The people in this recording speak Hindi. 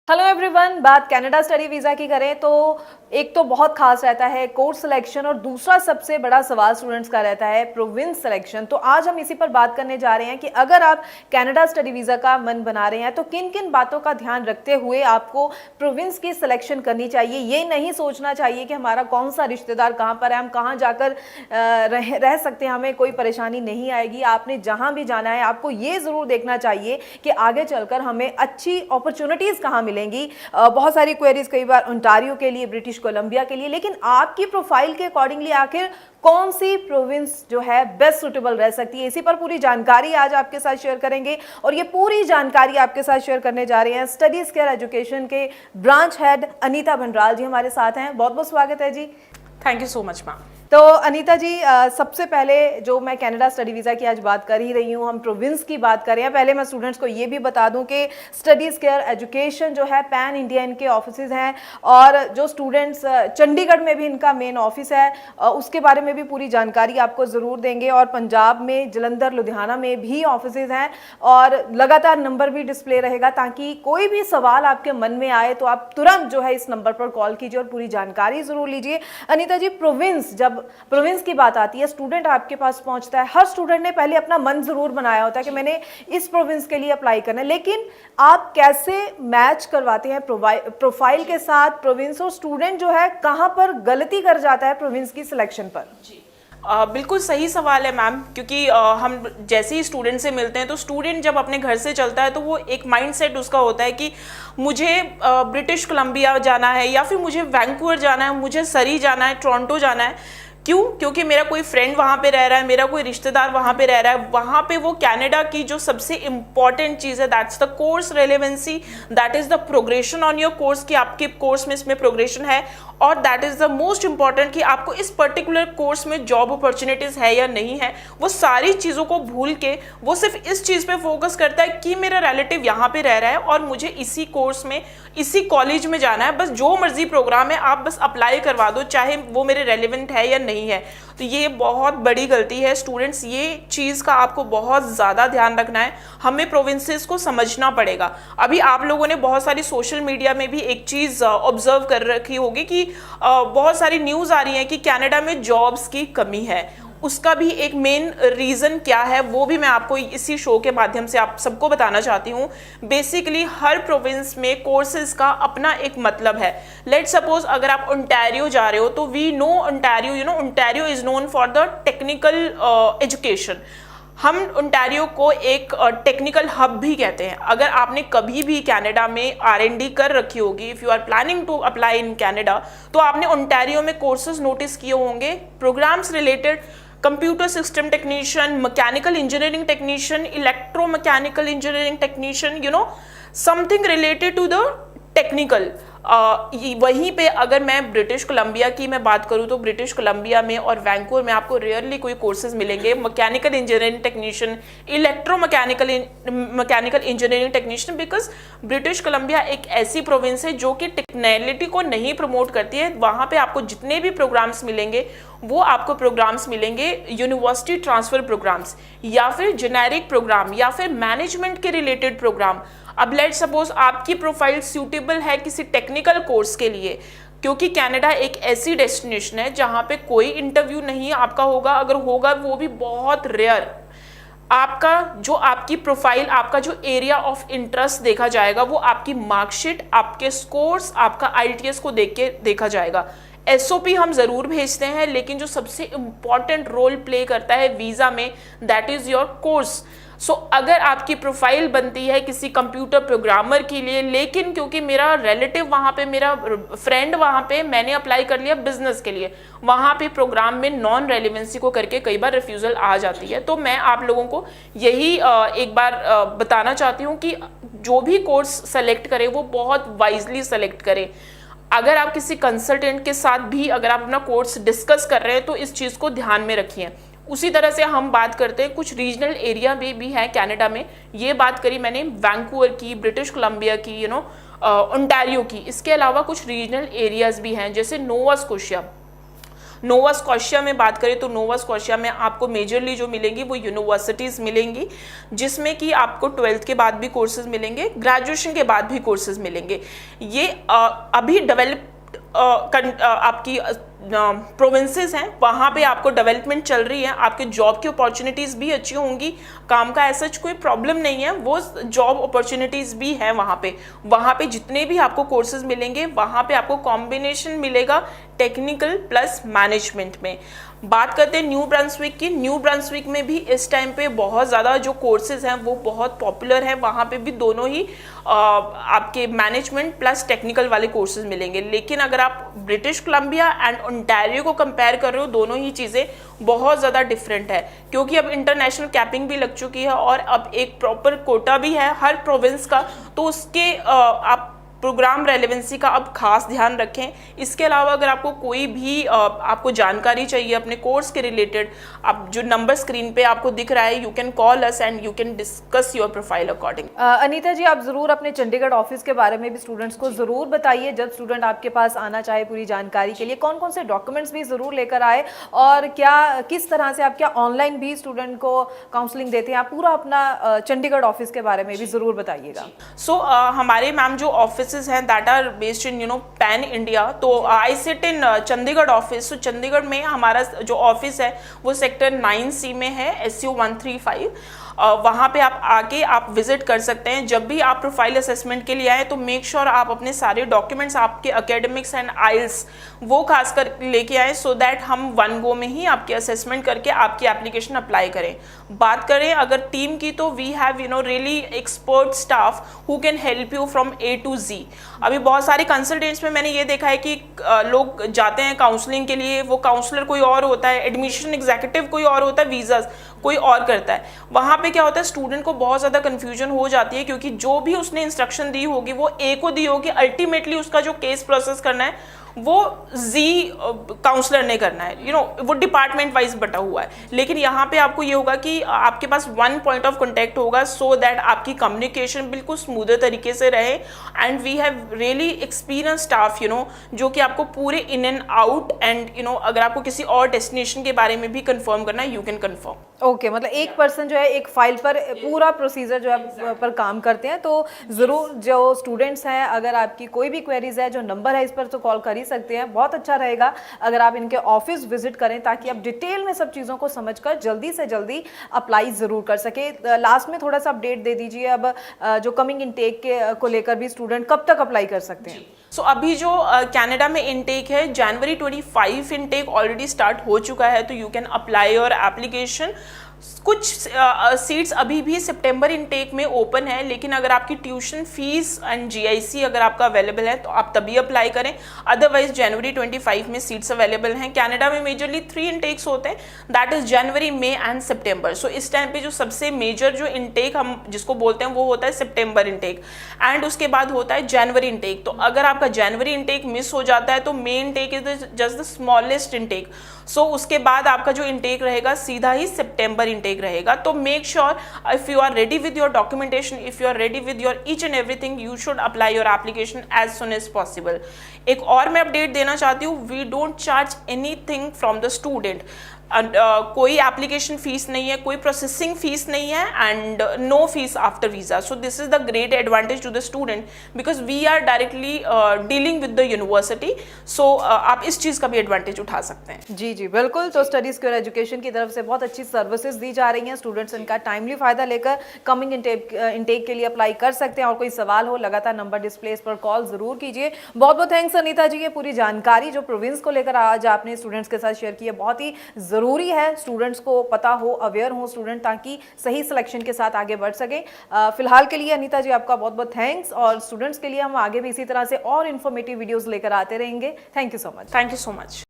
हेलो एवरीवन, बात कनाडा स्टडी वीज़ा की करें तो एक तो बहुत खास रहता है कोर्स सिलेक्शन और दूसरा सबसे बड़ा सवाल स्टूडेंट्स का रहता है प्रोविंस सिलेक्शन। तो आज हम इसी पर बात करने जा रहे हैं कि अगर आप कनाडा स्टडी वीज़ा का मन बना रहे हैं तो किन किन बातों का ध्यान रखते हुए आपको प्रोविंस की सिलेक्शन करनी चाहिए। ये नहीं सोचना चाहिए कि हमारा कौन सा रिश्तेदार कहाँ पर है, हम कहाँ जाकर रह सकते हैं, हमें कोई परेशानी नहीं आएगी। आपने जहाँ भी जाना है आपको ये ज़रूर देखना चाहिए कि आगे चलकर हमें अच्छी अपॉर्चुनिटीज़ कहाँ मिलेंगी। बहुत सारी क्वेरीज कई बार ओंटारियो के लिए, ब्रिटिश कोलंबिया के लिए, लेकिन आपकी प्रोफाइल के अकॉर्डिंगली आखिर कौन सी प्रोविंस जो है बेस्ट सुटेबल रह सकती है, इसी पर पूरी जानकारी आज आपके साथ शेयर करेंगे। और ये पूरी जानकारी आपके साथ शेयर करने जा रहे हैं स्टडीज केयर एजुकेशन के ब्रांच हेड अनीता भंडराल जी हमारे साथ हैं। बहुत बहुत स्वागत है जी। Thank you so much ma'am. तो अनीता जी, सबसे पहले जो मैं कनाडा स्टडी वीज़ा की आज बात कर ही रही हूँ, हम प्रोविंस की बात कर रहे हैं। पहले मैं स्टूडेंट्स को ये भी बता दूं कि स्टडीज़ केयर एजुकेशन जो है पैन इंडिया इनके ऑफिसेज हैं और जो स्टूडेंट्स चंडीगढ़ में भी इनका मेन ऑफिस है, उसके बारे में भी पूरी जानकारी आपको ज़रूर देंगे। और पंजाब में जलंधर, लुधियाना में भी ऑफिसेज हैं और लगातार नंबर भी डिस्प्ले रहेगा ताकि कोई भी सवाल आपके मन में आए तो आप तुरंत जो है इस नंबर पर कॉल कीजिए और पूरी जानकारी ज़रूर लीजिए। अनीता जी, प्रोविंस की बात आती है, स्टूडेंट आपके पास पहुंचता है, हर स्टूडेंट ने पहले अपना मन जरूर बनाया होता है कि मैंने इस प्रोविंस के लिए अप्लाई करना है, लेकिन आप कैसे मैच करवाते हैं प्रोफाइल के साथ प्रोविंस, और स्टूडेंट जो है कहां पर गलती कर जाता है प्रोविंस की सिलेक्शन पर? जी बिल्कुल सही सवाल है मैम, क्योंकि हम जैसे ही स्टूडेंट से मिलते हैं तो स्टूडेंट जब अपने घर से चलता है तो वो एक माइंडसेट उसका होता है कि मुझे ब्रिटिश कोलंबिया जाना है या फिर मुझे वैंकूवर जाना है, मुझे सरी जाना है, टोरंटो जाना है। क्यों? क्योंकि मेरा कोई फ्रेंड वहाँ पे रह रहा है, मेरा कोई रिश्तेदार वहाँ पे रह रहा है। वहाँ पे वो कनाडा की जो सबसे इम्पॉर्टेंट चीज़ है that's the course relevancy, that is the progression on your course, कि आपके कोर्स में इसमें प्रोग्रेशन है, और that is the most important कि आपको इस पर्टिकुलर कोर्स में जॉब अपॉर्चुनिटीज़ है या नहीं है। वो सारी चीज़ों को भूल के वो सिर्फ इस चीज़ पे फोकस करता है कि मेरा रिलेटिव यहाँ पे रह रहा है और मुझे इसी कोर्स में, इसी कॉलेज में जाना है, बस जो मर्जी प्रोग्राम है आप बस अप्लाई करवा दो, चाहे वो मेरे रेलिवेंट है या नहीं है। तो ये बहुत बड़ी गलती है स्टूडेंट्स, ये चीज़ का आपको बहुत ज़्यादा ध्यान रखना है। हमें प्रोविंसेस को समझना पड़ेगा। अभी आप लोगों ने बहुत सारी सोशल मीडिया में भी एक चीज़ ऑब्जर्व कर रखी होगी कि बहुत सारी न्यूज़ आ रही है कि कनाडा में जॉब्स की कमी है। उसका भी एक मेन रीज़न क्या है वो भी मैं आपको इसी शो के माध्यम से आप सबको बताना चाहती हूँ। बेसिकली हर प्रोविंस में कोर्सेज का अपना एक मतलब है। लेट सपोज अगर आप ओंटारियो जा रहे हो तो we know Ontario, Ontario is known for the technical education. हम ओंटारियो को एक टेक्निकल हब भी कहते हैं। अगर आपने कभी भी कनाडा में R&D कर रखी होगी, if you are planning to apply in Canada, तो आपने ओंटारियो में कोर्सेज नोटिस किए होंगे, programs related computer system technician, mechanical engineering technician, electromechanical engineering technician, something related to the technical. वहीं पे अगर मैं ब्रिटिश कोलंबिया की मैं बात करूँ तो ब्रिटिश कोलंबिया में और वैंकूवर में आपको रेयरली कोई कोर्सेज मिलेंगे mechanical engineering technician, mechanical engineering technician, because British Columbia एक ऐसी प्रोविंस है जो कि टेक्नोलॉजी को नहीं प्रमोट करती है। वहाँ पे आपको जितने भी प्रोग्राम्स मिलेंगे वो आपको प्रोग्राम्स मिलेंगे यूनिवर्सिटी ट्रांसफर प्रोग्राम्स या फिर जेनेरिक प्रोग्राम या फिर मैनेजमेंट के रिलेटेड प्रोग्राम। अब लेट सपोज आपकी प्रोफाइल सूटेबल है किसी टेक्निकल कोर्स के लिए, क्योंकि कनाडा एक ऐसी डेस्टिनेशन है जहाँ पे कोई इंटरव्यू नहीं आपका होगा, अगर होगा वो भी बहुत रेयर। आपका जो आपकी प्रोफाइल, आपका जो एरिया ऑफ इंटरेस्ट देखा जाएगा वो आपकी मार्कशीट, आपके स्कोर्स, आपका IELTS को देख के देखा जाएगा। SOP हम ज़रूर भेजते हैं, लेकिन जो सबसे इम्पॉर्टेंट रोल प्ले करता है वीज़ा में दैट इज़ योर कोर्स। सो अगर आपकी प्रोफाइल बनती है किसी कंप्यूटर प्रोग्रामर के लिए, लेकिन क्योंकि मेरा रिलेटिव वहाँ पे, मेरा फ्रेंड वहाँ पे, मैंने अप्लाई कर लिया बिजनेस के लिए, वहाँ पे प्रोग्राम में नॉन रेलिवेंसी को करके कई बार रिफ्यूज़ल आ जाती है। तो मैं आप लोगों को यही एक बार बताना चाहती हूँ कि जो भी कोर्स सेलेक्ट करें वो बहुत वाइजली सेलेक्ट करें। अगर आप किसी कंसल्टेंट के साथ भी अगर आप अपना कोर्स डिस्कस कर रहे हैं तो इस चीज़ को ध्यान में रखिए। उसी तरह से हम बात करते हैं कुछ रीजनल एरिया में भी है कनाडा में। ये बात करी मैंने वैंकूवर की, ब्रिटिश कोलंबिया की, ओंटारियो की। इसके अलावा कुछ रीजनल एरियाज भी हैं जैसे नोवा स्कोशिया। नोवा स्कॉशिया में बात करें तो नोवा स्कॉशिया में आपको मेजरली जो मिलेंगी वो यूनिवर्सिटीज़ मिलेंगी, जिसमें कि आपको 12th के बाद भी कोर्सेज मिलेंगे, ग्रेजुएशन के बाद भी कोर्सेज मिलेंगे। ये अभी डेवलप्ड आपकी प्रोविंसेस हैं, वहाँ पे आपको डेवलपमेंट चल रही है, आपके जॉब की अपॉर्चुनिटीज़ भी अच्छी होंगी, काम का ऐसा कोई प्रॉब्लम नहीं है, वो जॉब अपॉर्चुनिटीज़ भी हैं वहाँ पे जितने भी आपको कोर्सेज मिलेंगे वहाँ पे आपको कॉम्बिनेशन मिलेगा टेक्निकल प्लस मैनेजमेंट में। बात करते हैं न्यू ब्रंसविक की। न्यू ब्रंसविक में भी इस टाइम पे बहुत ज़्यादा जो कोर्सेज हैं वो बहुत पॉपुलर हैं, वहाँ पे भी दोनों ही आपके मैनेजमेंट प्लस टेक्निकल वाले कोर्सेज मिलेंगे। लेकिन अगर आप ब्रिटिश कोलंबिया एंड ओंटारियो को कंपेयर कर रहे हो, दोनों ही चीज़ें बहुत ज़्यादा डिफरेंट है, क्योंकि अब इंटरनेशनल कैपिंग भी लग चुकी है और अब एक प्रॉपर कोटा भी है हर प्रोविंस का, तो उसके आप प्रोग्राम रेलेवेंसी का अब खास ध्यान रखें। इसके अलावा अगर आपको कोई भी आपको जानकारी चाहिए अपने कोर्स के रिलेटेड, आप जो नंबर स्क्रीन पे आपको दिख रहा है, you can call us and you can discuss your profile according. Anita ji, आप ज़रूर अपने चंडीगढ़ ऑफिस के बारे में भी स्टूडेंट्स को ज़रूर बताइए, जब स्टूडेंट आपके पास आना चाहे पूरी जानकारी के लिए कौन कौन से डॉक्यूमेंट्स भी ज़रूर लेकर आए, और क्या किस तरह से आप क्या ऑनलाइन भी स्टूडेंट को काउंसलिंग देते हैं, आप पूरा अपना चंडीगढ़ ऑफिस के बारे में भी ज़रूर बताइएगा। सो हमारे मैम जो ऑफिस हैं that are based in pan India, तो I sit in Chandigarh office. तो चंडीगढ़ में हमारा जो ऑफिस है वो सेक्टर 9C में है, SU 135। वहाँ पे आप आके आप विजिट कर सकते हैं। जब भी आप प्रोफाइल असेसमेंट के लिए आए तो मेक श्योर आप अपने सारे डॉक्यूमेंट्स, आपके एकेडमिक्स एंड आइल्स वो खास कर लेके आए, सो दैट हम वन गो में ही आपके असेसमेंट करके आपकी एप्लीकेशन अप्लाई करें। बात करें अगर टीम की, तो we have really expert staff who can help you from A to Z। अभी बहुत सारे कंसल्टेंट्स में मैंने ये देखा है कि लोग जाते हैं काउंसलिंग के लिए, वो काउंसलर कोई और होता है, एडमिशन एग्जीक्यूटिव कोई और होता है, वीज़ाज कोई और करता है। वहाँ पे क्या होता है, स्टूडेंट को बहुत ज़्यादा कन्फ्यूजन हो जाती है, क्योंकि जो भी उसने इंस्ट्रक्शन दी होगी वो A को दी होगी, अल्टीमेटली उसका जो केस प्रोसेस करना है वो Z काउंसलर ने करना है, वो डिपार्टमेंट वाइज बटा हुआ है। लेकिन यहाँ पे आपको ये होगा कि आपके पास वन पॉइंट ऑफ कॉन्टैक्ट होगा, सो दैट आपकी कम्युनिकेशन बिल्कुल स्मूदर तरीके से रहे। And we have really experience staff जो कि आपको पूरे इन एंड आउट एंड अगर आपको किसी और डेस्टिनेशन के बारे में भी कंफर्म करना है, यू कैन कंफर्म। ओके, मतलब एक पर्सन जो है एक फाइल पर पूरा प्रोसीजर जो है पर काम करते हैं। तो ज़रूर जो स्टूडेंट्स हैं, अगर आपकी कोई भी क्वेरीज है, जो नंबर है इस पर तो कॉल कर ही सकते हैं। बहुत अच्छा रहेगा अगर आप इनके ऑफिस विजिट करें, ताकि आप डिटेल में सब चीज़ों को समझकर जल्दी से जल्दी अप्लाई ज़रूर कर सके। लास्ट में थोड़ा सा अपडेट दे दीजिए, अब जो कमिंग इनटेक को लेकर भी स्टूडेंट कब तक अप्लाई कर सकते हैं? सो अभी जो कनाडा में इनटेक है, जनवरी 25 इनटेक ऑलरेडी स्टार्ट हो चुका है, तो you can apply your application. कुछ सीट्स अभी भी सितंबर इनटेक में ओपन है, लेकिन अगर आपकी ट्यूशन फीस एंड GIC अगर आपका अवेलेबल है तो आप तभी अप्लाई करें, अदरवाइज जनवरी 25 में सीट्स अवेलेबल हैं। कनाडा में मेजरली 3 इनटेक्स होते हैं, दैट इज जनवरी, मई एंड सितंबर। सो इस टाइम पे जो सबसे मेजर जो इनटेक हम जिसको बोलते हैं वो होता है सितंबर इनटेक, एंड उसके बाद होता है जनवरी इनटेक। तो अगर आपका जनवरी इनटेक मिस हो जाता है तो May intake is just the smallest intake. So उसके बाद आपका जो इनटेक रहेगा सीधा ही सितंबर इनटेक रहेगा। तो make sure if you are ready with your documentation, if you are ready with your each and everything, you should apply your application as soon as possible. एक और मैं अपडेट देना चाहती हूँ, we don't charge anything from the student. कोई एप्लीकेशन फीस नहीं है, कोई प्रोसेसिंग फीस नहीं है, and no fees after visa. So this is the great advantage to the student, because we are directly dealing with the university. So आप इस चीज़ का भी एडवांटेज उठा सकते हैं। जी जी बिल्कुल। तो स्टडी सिक्योर एजुकेशन की तरफ से बहुत अच्छी सर्विसेज दी जा रही हैं, स्टूडेंट्स इनका टाइमली फ़ायदा लेकर कमिंग इनटेक के लिए अप्लाई कर सकते हैं। और कोई सवाल हो, लगातार नंबर डिस्प्ले पर कॉल ज़रूर कीजिए। बहुत बहुत थैंक्स अनीता जी, ये पूरी जानकारी जो प्रोविंस को लेकर आज आपने स्टूडेंट्स के साथ शेयर की है, बहुत ही ज़रूरी है स्टूडेंट्स को पता हो, अवेयर हो स्टूडेंट, ताकि सही सिलेक्शन के साथ आगे बढ़ सके। फिलहाल के लिए अनीता जी आपका बहुत बहुत थैंक्स, और स्टूडेंट्स के लिए हम आगे भी इसी तरह से और इन्फॉर्मेटिव वीडियोस लेकर आते रहेंगे। Thank you so much. Thank you so much.